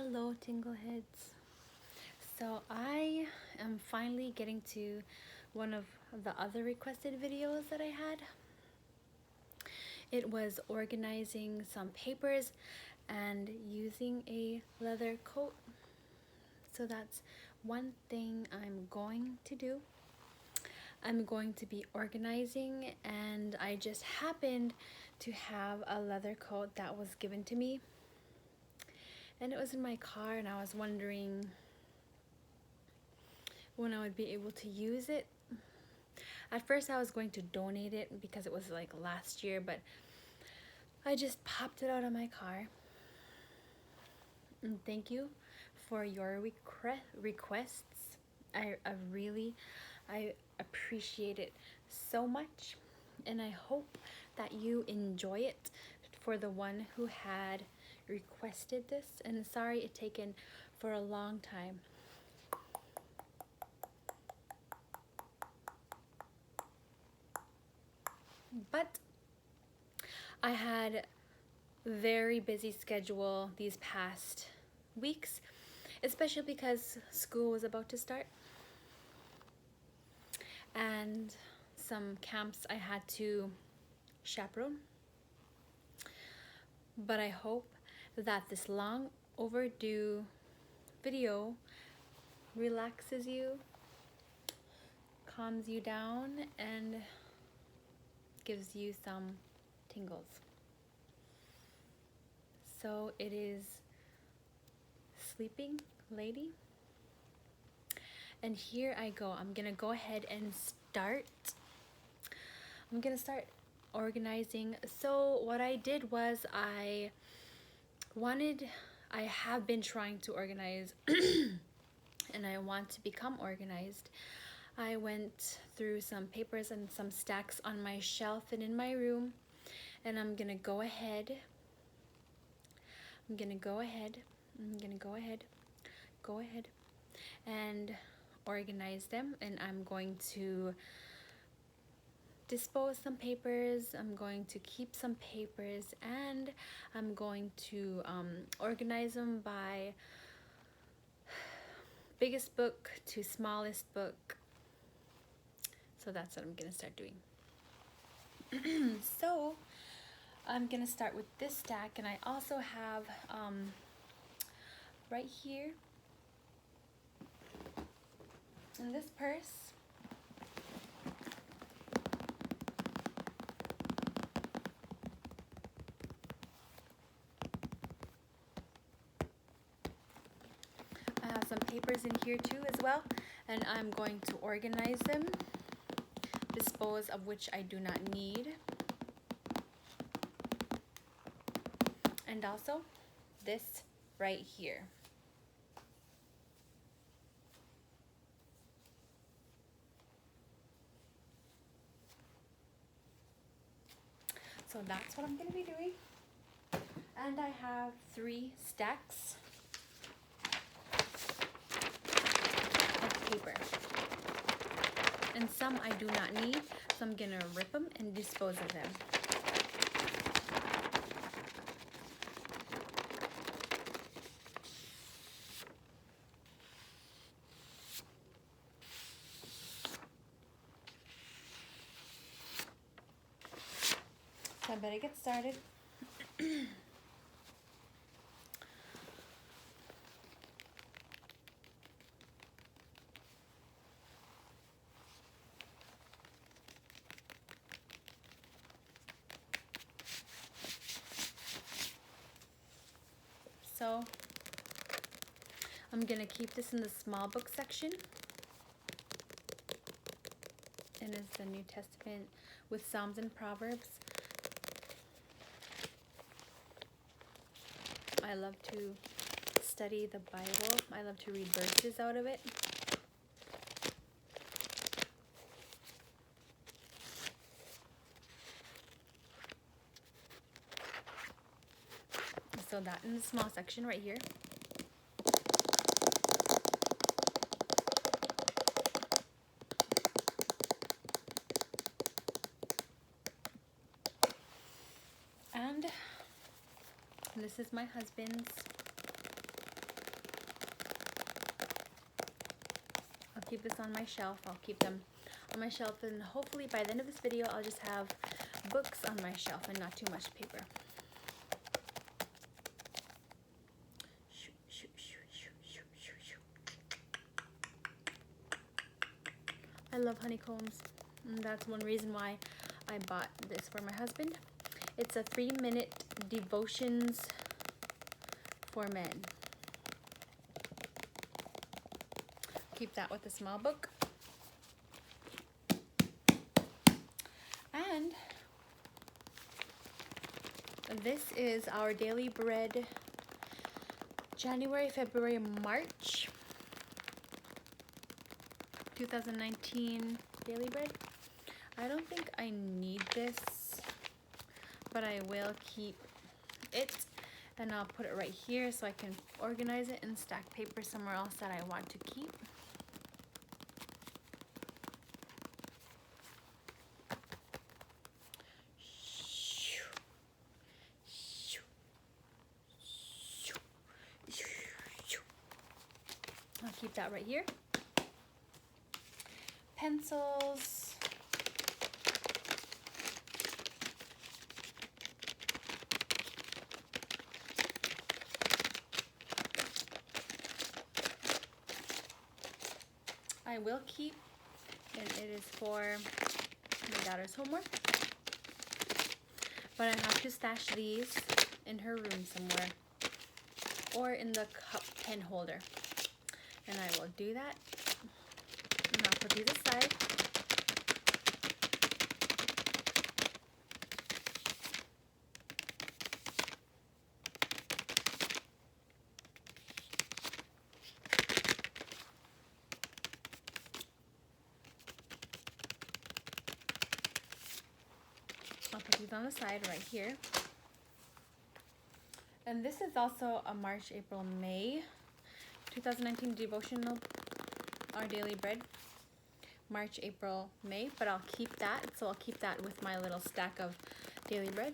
Hello, tingle heads. So I am finally getting to one of the other requested videos that I had. It was organizing some papers and using a leather coat. So that's one thing I'm going to do. I'm going to be organizing, and I just happened to have a leather coat that was given to me. And it was in my car, and I was wondering when I would be able to use it. At first I was going to donate it because it was like last year, but I just popped it out of my car. And thank you for your requests. I appreciate it so much, and I hope that you enjoy it. For the one who had requested this, and sorry it taken for a long time. But I had very busy schedule these past weeks, especially because school was about to start and some camps I had to chaperone. But I hope that this long overdue video relaxes you, calms you down, and gives you some tingles. So it is Sleeping Lady. And here I go. I'm gonna go ahead and start. I'm gonna start organizing. So what I did was I have been trying to organize and I want to become organized. I went through some papers and some stacks on my shelf and in my room, and I'm gonna go ahead and organize them, and I'm going to dispose some papers, I'm going to keep some papers, and I'm going to organize them by biggest book to smallest book. So that's what I'm gonna start doing. So I'm gonna start with this stack, and I also have right here in this purse, I have some papers in here too as well, and I'm going to organize them, dispose of which I do not need, and also this right here. So that's what I'm going to be doing. And I have 3 stacks of paper. And some I do not need, so I'm going to rip them and dispose of them. So I better get started. So I'm gonna keep this in the small book section. And it's the New Testament with Psalms and Proverbs. I love to study the Bible. I love to read verses out of it. So that in the small section right here. And this is my husband's keep this on my shelf. I'll keep them on my shelf, and hopefully by the end of this video I'll just have books on my shelf and not too much paper. I love honeycombs, and that's one reason why I bought this for my husband. It's a 3-minute devotions for men. Keep that with a small book. And this is our daily bread, January, February, March 2019 daily bread. I don't think I need this, but I will keep it, and I'll put it right here so I can organize it and stack paper somewhere else that I want to keep. I'll keep that right here. Pencils. I will keep, and it is for my daughter's homework, but I have to stash these in her room somewhere or in the cup pen holder, and I will do that. And I'll put these aside. I'll put these on the side right here. And this is also a March, April, May 2019 devotional, our daily bread. March, April, May, but I'll keep that. So I'll keep that with my little stack of daily bread.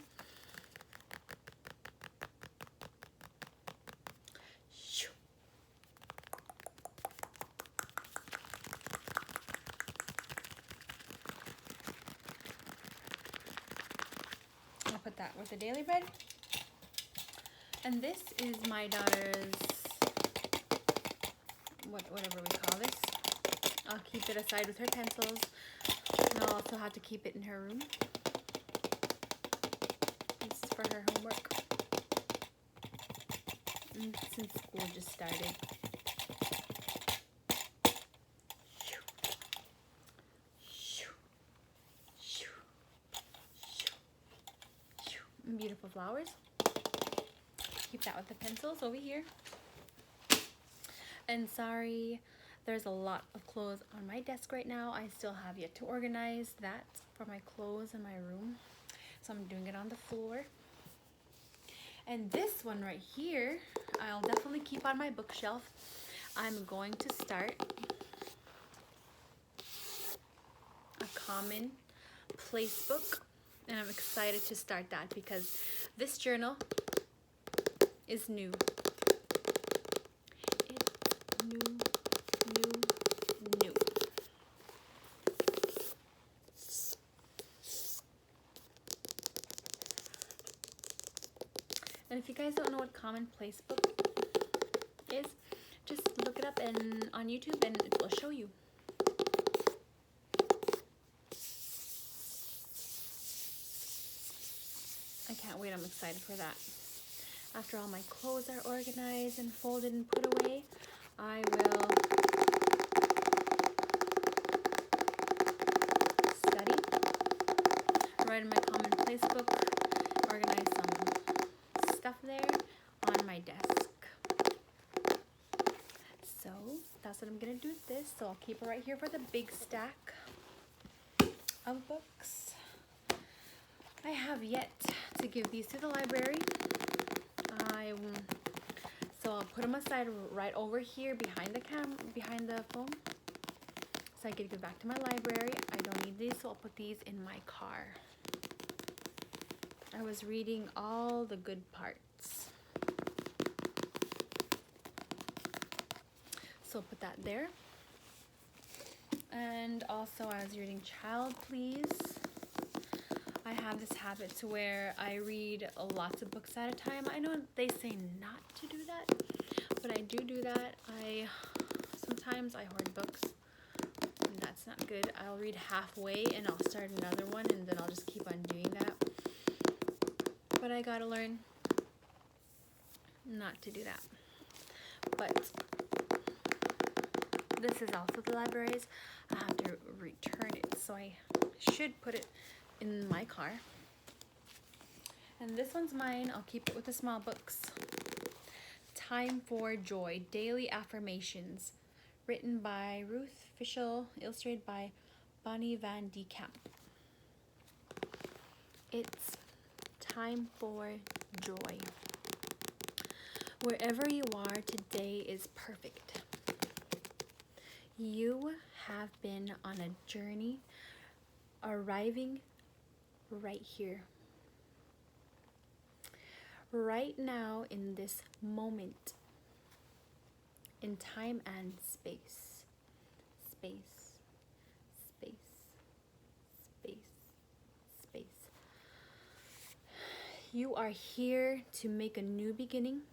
I'll put that with the daily bread. And this is my daughter's, whatever we call this. I'll keep it aside with her pencils, and I'll also have to keep it in her room. This is for her homework, and since school just started. Beautiful flowers. Keep that with the pencils over here. And sorry, there's a lot of clothes on my desk right now. I still have yet to organize that for my clothes in my room, so I'm doing it on the floor. And this one right here, I'll definitely keep on my bookshelf. I'm going to start a common place book, and I'm excited to start that because this journal is new. It's new. And if you guys don't know what commonplace book is, just look it up on YouTube and it will show you. I can't wait, I'm excited for that. After all my clothes are organized and folded and put away, I will study, write in my commonplace book, organize some stuff there on my desk. So that's what I'm gonna do with this. So I'll keep it right here for the big stack of books. I have yet to give these to the library. So I'll put them aside right over here behind the phone, so I can give back to my library. I don't need these, so I'll put these in my car. I was reading all the good parts, so I'll put that there. And also I was reading Child Please. I have this habit to where I read lots of books at a time. I know they say not to do that, but I do that. Sometimes I hoard books, and that's not good. I'll read halfway and I'll start another one, and then I'll just keep on doing that. But I gotta learn not to do that. But this is also the library's. I have to return it, so I should put it in my car. And this one's mine. I'll keep it with the small books. Time for Joy, Daily Affirmations, written by Ruth Fischel, illustrated by Bonnie Van de Kamp. It's time for joy. Wherever you are, today is perfect. You have been on a journey, arriving right here. Right now, in this moment, in time and space. Space, space, space, space. You are here to make a new beginning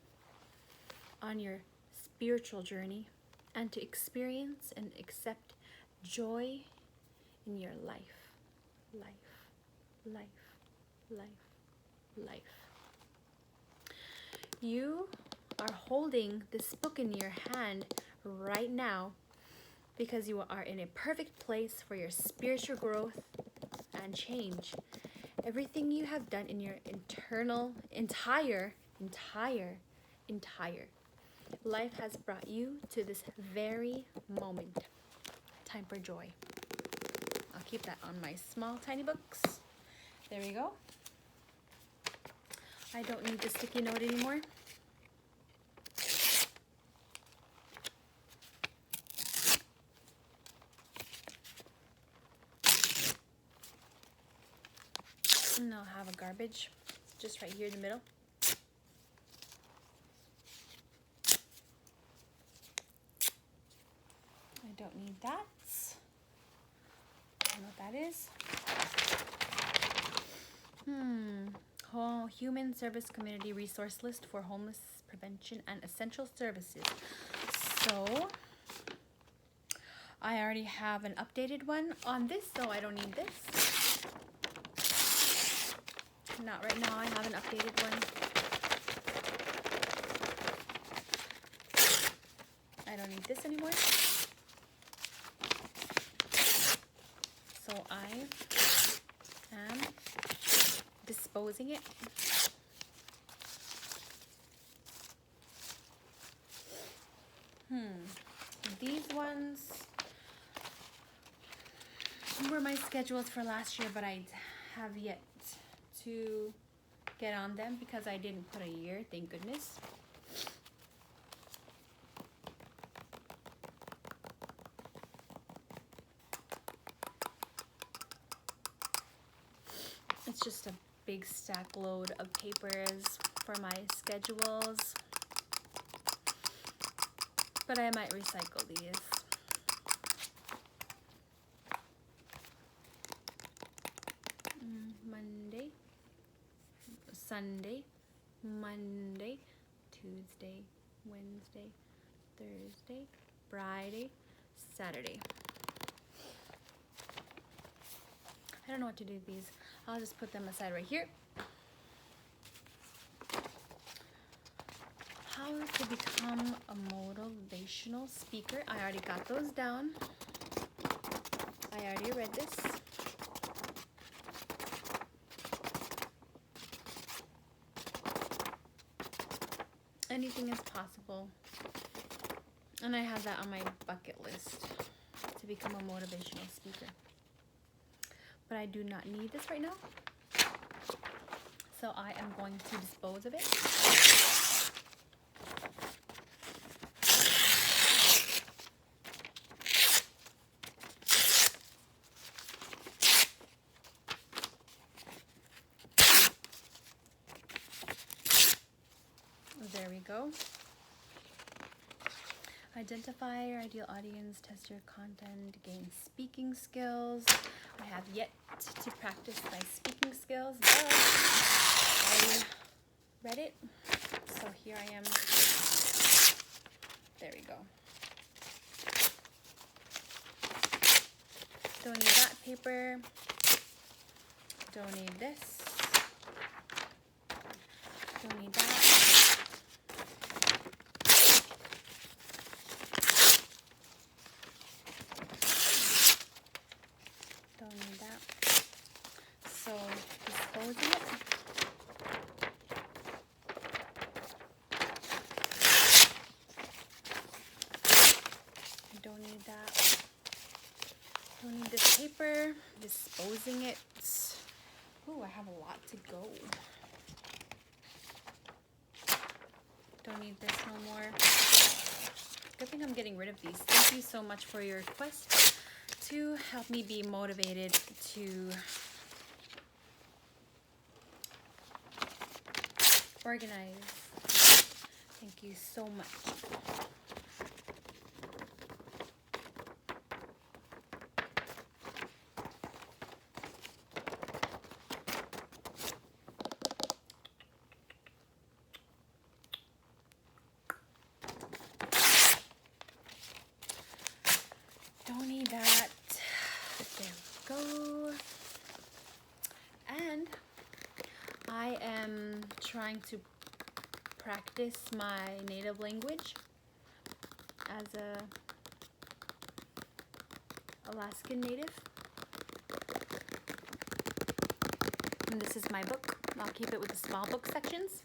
on your spiritual journey and to experience and accept joy in your life, life, life, life, life. You are holding this book in your hand right now because you are in a perfect place for your spiritual growth and change. Everything you have done in your entire life has brought you to this very moment. Time for joy. I'll keep that on my small tiny books. There we go. I don't need the sticky note anymore. And I'll have a garbage just right here in the middle. I don't need that. I don't know what that is. Human Service Community Resource List for Homeless Prevention and Essential Services. So, I already have an updated one on this, so I don't need this. Not right now, I have an updated one. I don't need this anymore. So I am disposing it. These ones were my schedules for last year, but I have yet to get on them because I didn't put a year, thank goodness. It's just a big stack load of papers for my schedules, but I might recycle these. Monday, Sunday, Monday, Tuesday, Wednesday, Thursday, Friday, Saturday. I don't know what to do with these. I'll just put them aside right here. How to become a motivational speaker. I already got those down. I already read this. Anything is possible. And I have that on my bucket list to become a motivational speaker. But I do not need this right now. So I am going to dispose of it. There we go. Identify your ideal audience, test your content, gain speaking skills. I have yet to practice my speaking skills, but I read it, so here I am. There we go. Don't need that paper. Don't need this. Don't need that. Don't need that. So disposing it. I don't need that. Don't need this paper. Disposing it. Ooh, I have a lot to go. Don't need this no more. Good thing I'm getting rid of these. Thank you so much for your request to help me be motivated to organize. Thank you so much. Don't need that. There we go. And I am trying to practice my native language as a Alaskan native. And this is my book. I'll keep it with the small book sections.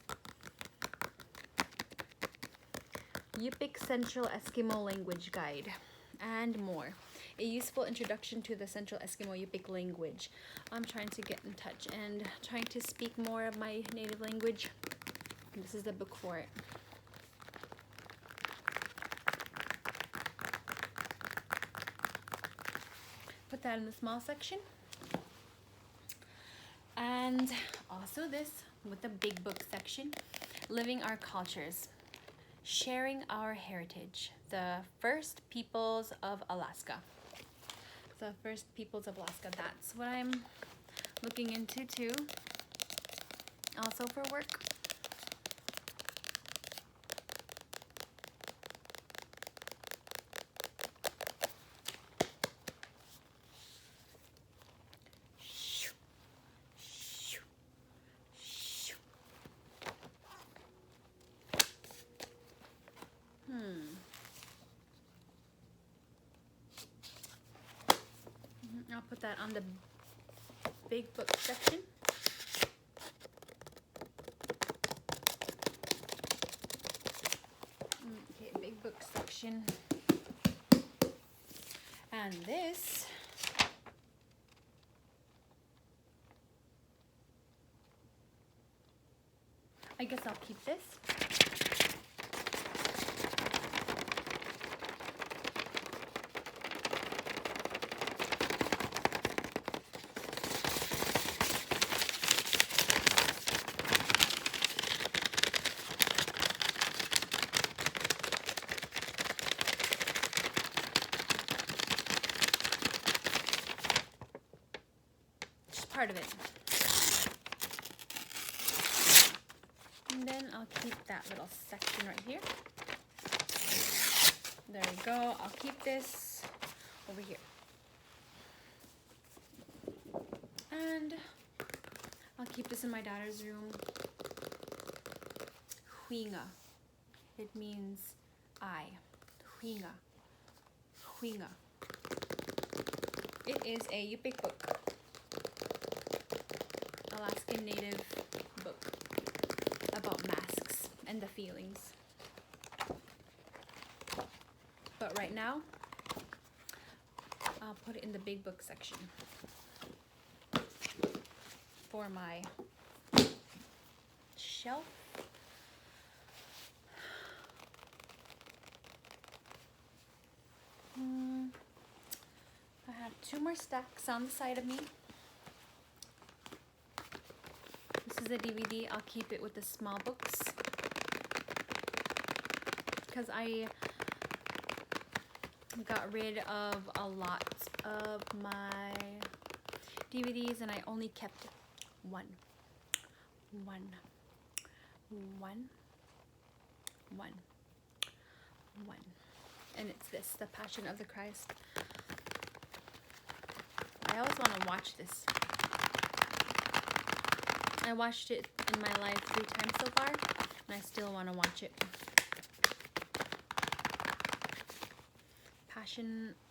Yupik Central Eskimo Language Guide and more. A useful introduction to the Central Eskimo Yupik language. I'm trying to get in touch and trying to speak more of my native language. And this is the book for it. Put that in the small section. And also this with the big book section. Living Our Cultures. Sharing Our Heritage. The First Peoples of Alaska. The First Peoples of Alaska. That's what I'm looking into too. Also for work. I'll put that on the big book section. Okay, big book section. And this I guess I'll keep this. Part of it. And then I'll keep that little section right here. There we go. I'll keep this over here. And I'll keep this in my daughter's room. Huinga. It means I. Huinga. Huinga. It is a Yupik book. Alaskan Native book about masks and the feelings. But right now, I'll put it in the big book section for my shelf. I have 2 more stacks on the side of me. This is a DVD. I'll keep it with the small books because I got rid of a lot of my DVDs and I only kept one. And it's this, The Passion of the Christ. I always want to watch this. I watched it in my life 3 times so far, and I still want to watch it.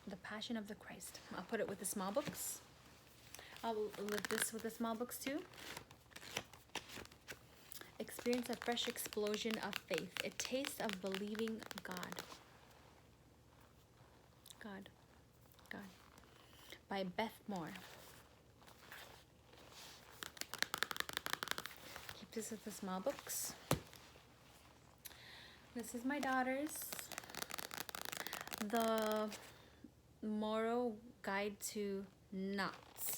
The Passion of the Christ. I'll put it with the small books. I'll live this with the small books too. Experience a fresh explosion of faith. A taste of believing God. By Beth Moore. Keep this with the small books. This is my daughter's. The Moral Guide to Nuts.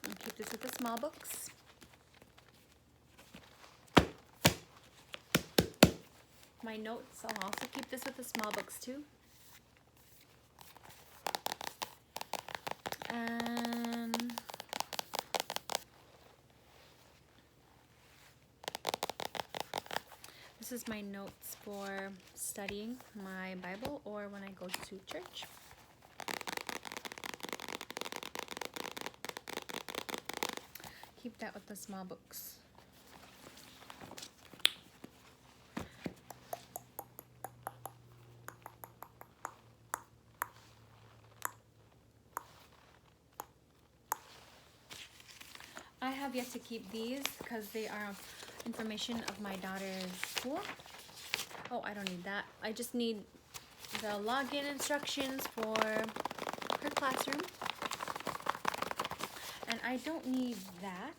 I'll keep this with the small books. My notes, I'll also keep this with the small books too. And this is my notes for studying my Bible or when I go to church. Keep that with the small books. I have yet to keep these because they are information of my daughter's school. Oh, I don't need that. I just need the login instructions for her classroom. And I don't need that.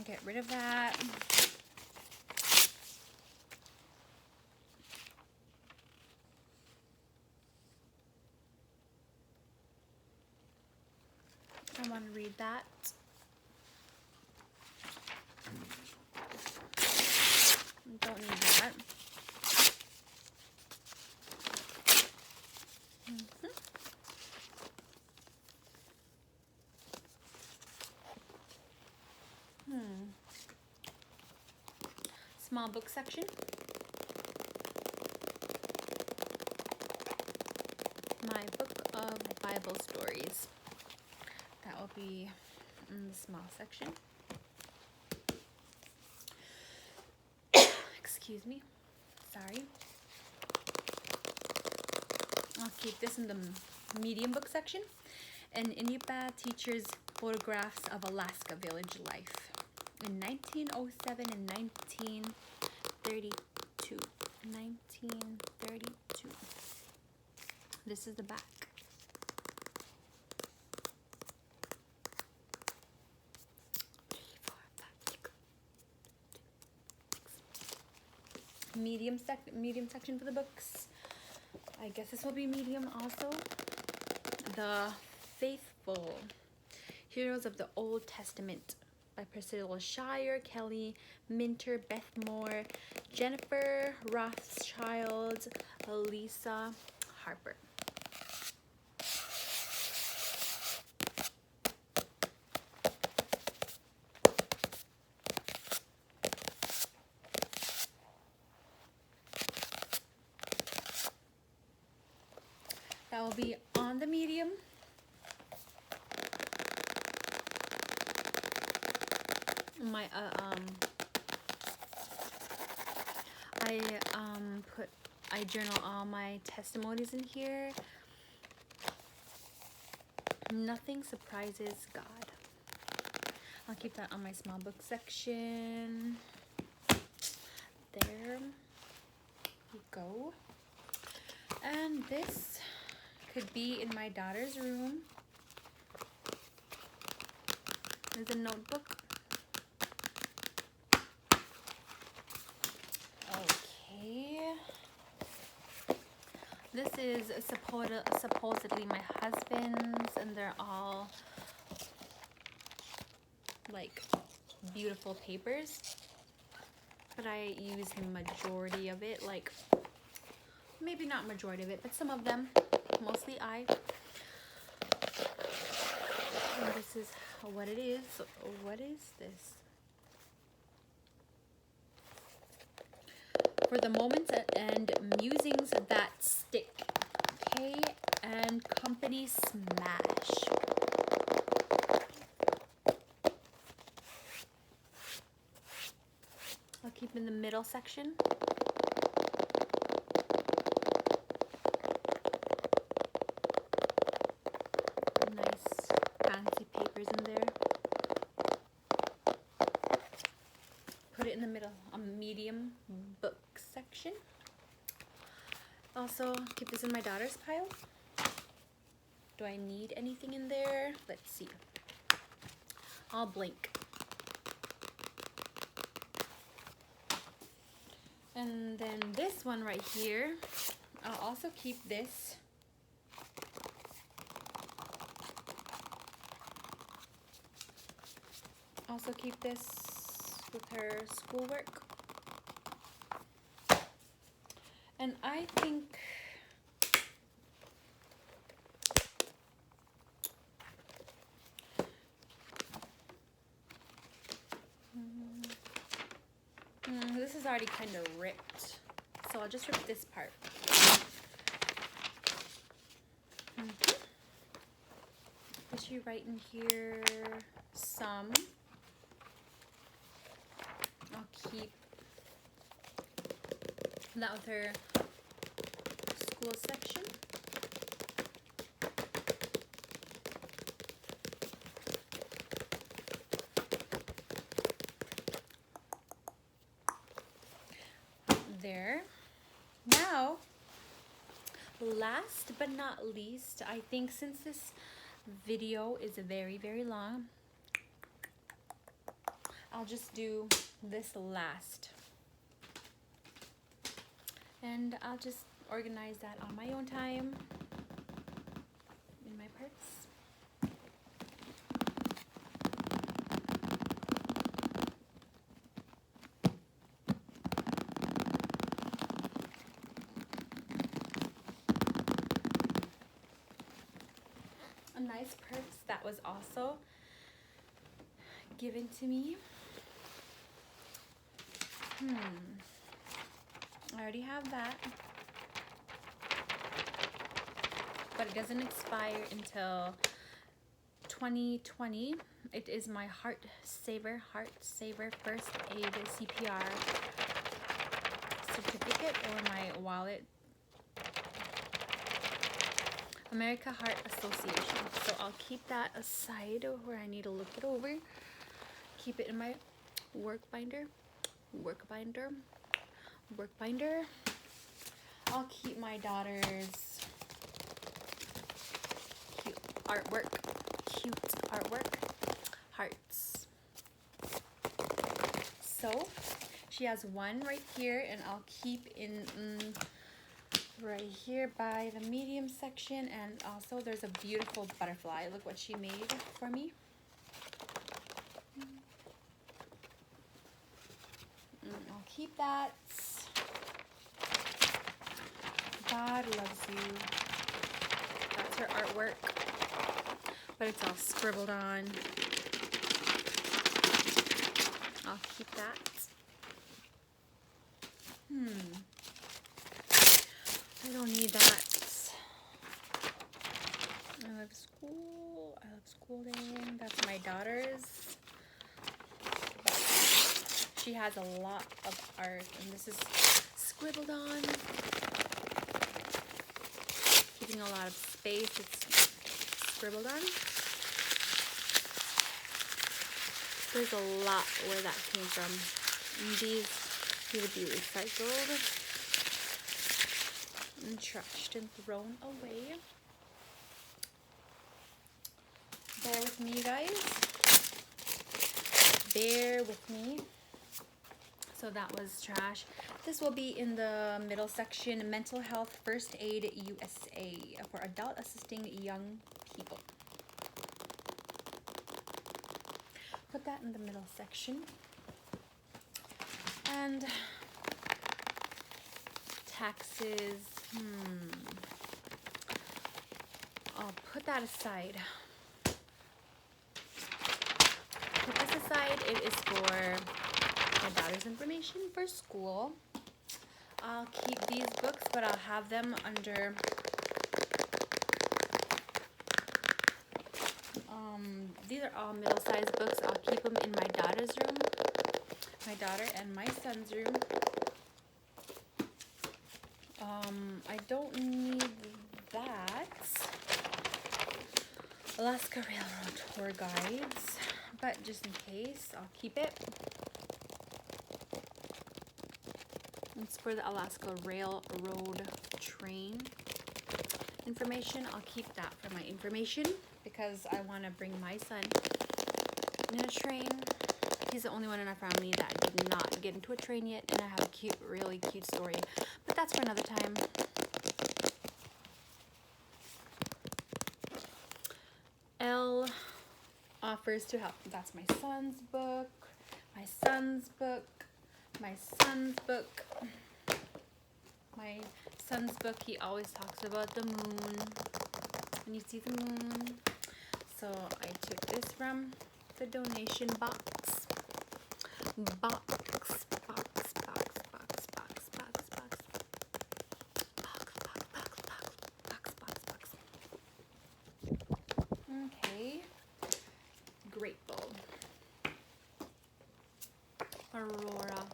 Get rid of that. I want to read that. Don't need that. Small book section. My book of Bible stories. That will be in the small section. Excuse me. Sorry. I'll keep this in the medium book section. An Inupiat teacher's photographs of Alaska village life in 1907 and 1932. 1932. This is the back. Medium section for the books. I guess this will be medium also. The Faithful Heroes of the Old Testament by Priscilla Shire, Kelly Minter, Beth Moore, Jennifer Rothschild, Lisa Harper. That will be on the medium. My I journal all my testimonies in here. Nothing surprises God. I'll keep that on my small book section. There we go. And this could be in my daughter's room. There's a notebook. Okay. This is supposedly my husband's, and they're all like beautiful papers, but I use the majority of it, like maybe not majority of it, but some of them, mostly I. And this is what it is. What is this? For the moments and musings that stick. K and Company Smash. I'll keep in the middle section. Nice fancy papers in there. Put it in the middle, a medium book section. Also, keep this in my daughter's pile. Do I need anything in there? Let's see. I'll blink. And then this one right here, I'll also keep this. Also keep this with her schoolwork. And I think this is already kind of ripped, so I'll just rip this part. Did she write in here some? I'll keep that with her school section. There. Now, last but not least, I think since this video is very, very long, I'll just do this last. And I'll just organize that on my own time in my purse. A nice purse that was also given to me. I already have that, but it doesn't expire until 2020. It is my Heart Saver First Aid CPR certificate, or my wallet. America Heart Association. So I'll keep that aside where I need to look it over. Keep it in my work binder. I'll keep my daughter's cute artwork, hearts. So she has one right here, and I'll keep in right here by the medium section. And also there's a beautiful butterfly. Look what she made for me. I'll keep that. God loves you. That's her artwork, but it's all scribbled on. I'll keep that. I don't need that. I love school. I love schooling. That's my daughter's. She has a lot of art, and this is scribbled on. Keeping a lot of space. It's scribbled on. There's a lot where that came from. And these would be recycled and trashed and thrown away. Bear with me, you guys. Bear with me. So that was trash. This will be in the middle section, Mental Health First Aid USA for adult assisting young people. Put that in the middle section. And taxes, I'll put that aside. Put this aside. It is for my daughter's information for school. I'll keep these books, but I'll have them under these are all middle-sized books. I'll keep them in my daughter's room, my daughter and my son's room. I don't need that. Alaska Railroad tour guides, but just in case, I'll keep it. It's for the Alaska Railroad train information. I'll keep that for my information because I want to bring my son in a train. He's the only one in our family that did not get into a train yet, and I have a really cute story, but that's for another time. L offers to help. That's my son's book, my son's book, my son's book. My son's book, he always talks about the moon. When you see the moon. So I took this from the donation box. Box. Okay. Grateful. Aurora.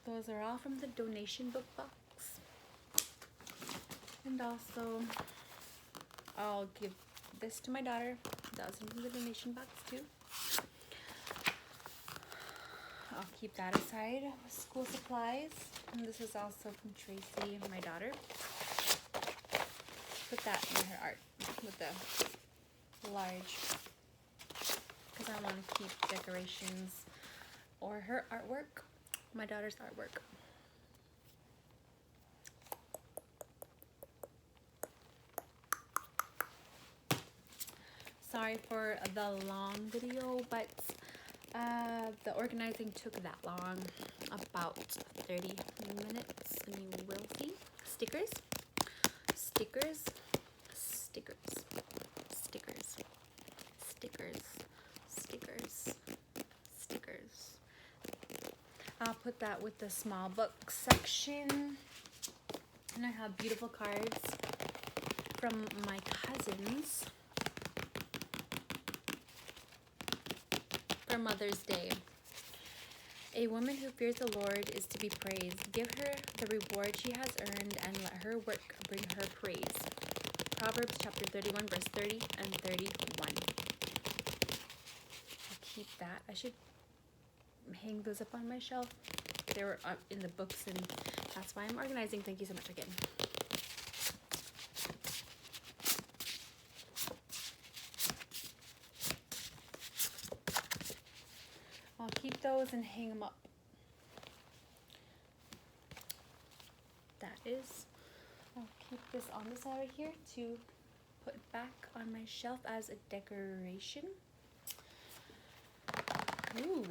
Those are all from the donation book box. And also, I'll give this to my daughter. That was from the donation box too. I'll keep that aside. School supplies. And this is also from Tracy, my daughter. Put that in her art with the large. Because I want to keep decorations or her artwork. My daughter's artwork. Sorry for the long video, but the organizing took that long, about 30 minutes, and you will see. Stickers, stickers, stickers, stickers, stickers, stickers, stickers. I'll put that with the small book section. And I have beautiful cards from my cousins for Mother's Day. A woman who fears the Lord is to be praised. Give her the reward she has earned and let her work bring her praise. Proverbs chapter 31 verse 30 and 31. I'll keep that. I should hang those up on my shelf. They were up in the books, and that's why I'm organizing. Thank you so much again. I'll keep those and hang them up. That is, I'll keep this on the side right here to put back on my shelf as a decoration. Ooh,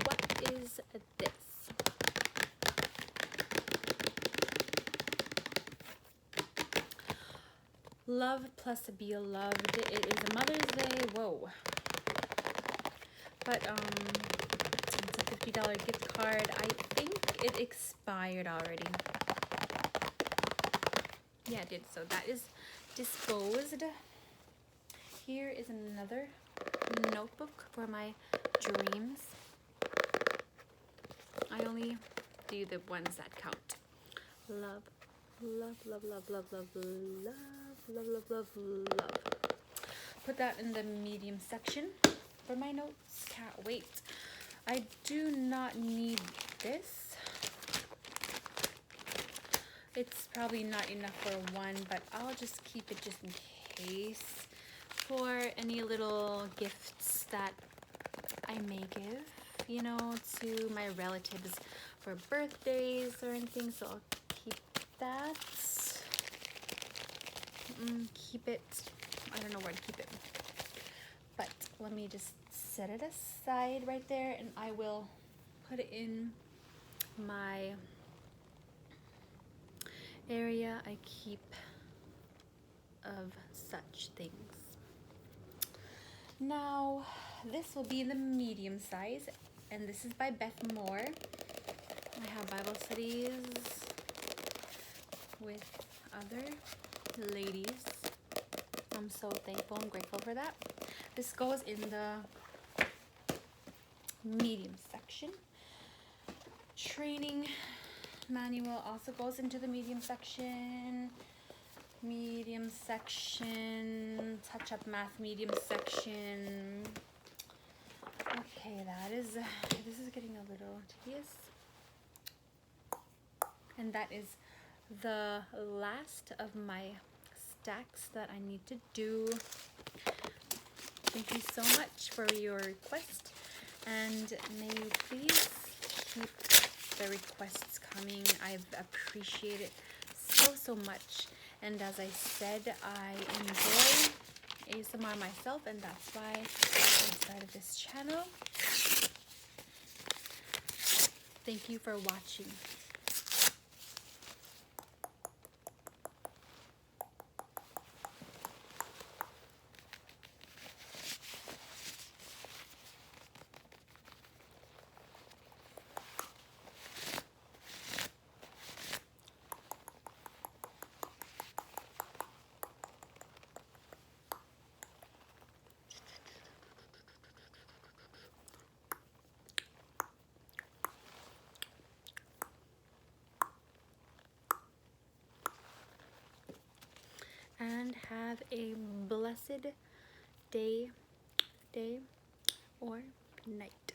what is this? Love plus be loved. It is a Mother's Day. Whoa. But it's a $50 gift card. I think it expired already. Yeah, it did. So that is disposed. Here is another notebook for my dreams. I only do the ones that count. Love, love, love, love, love, love, love, love, love, love, love. Put that in the medium section for my notes. Can't wait. I do not need this. It's probably not enough for one, but I'll just keep it just in case for any little gifts that I may give, you know, to my relatives for birthdays or anything. So I'll keep that. Keep it. I don't know where to keep it. But let me just set it aside right there, and I will put it in my area I keep of such things. Now, this will be the medium size, and this is by Beth Moore. I have Bible studies with other ladies. I'm so thankful and grateful for that. This goes in the medium section. Training manual also goes into the medium section. Medium section, touch up math medium section. Okay, this is getting a little tedious. And that is the last of my stacks that I need to do. Thank you so much for your request, and may you please keep the requests coming. I appreciate it so much. And as I said, I enjoy ASMR myself, and that's why I started this channel. Thank you for watching. And have a blessed day or night.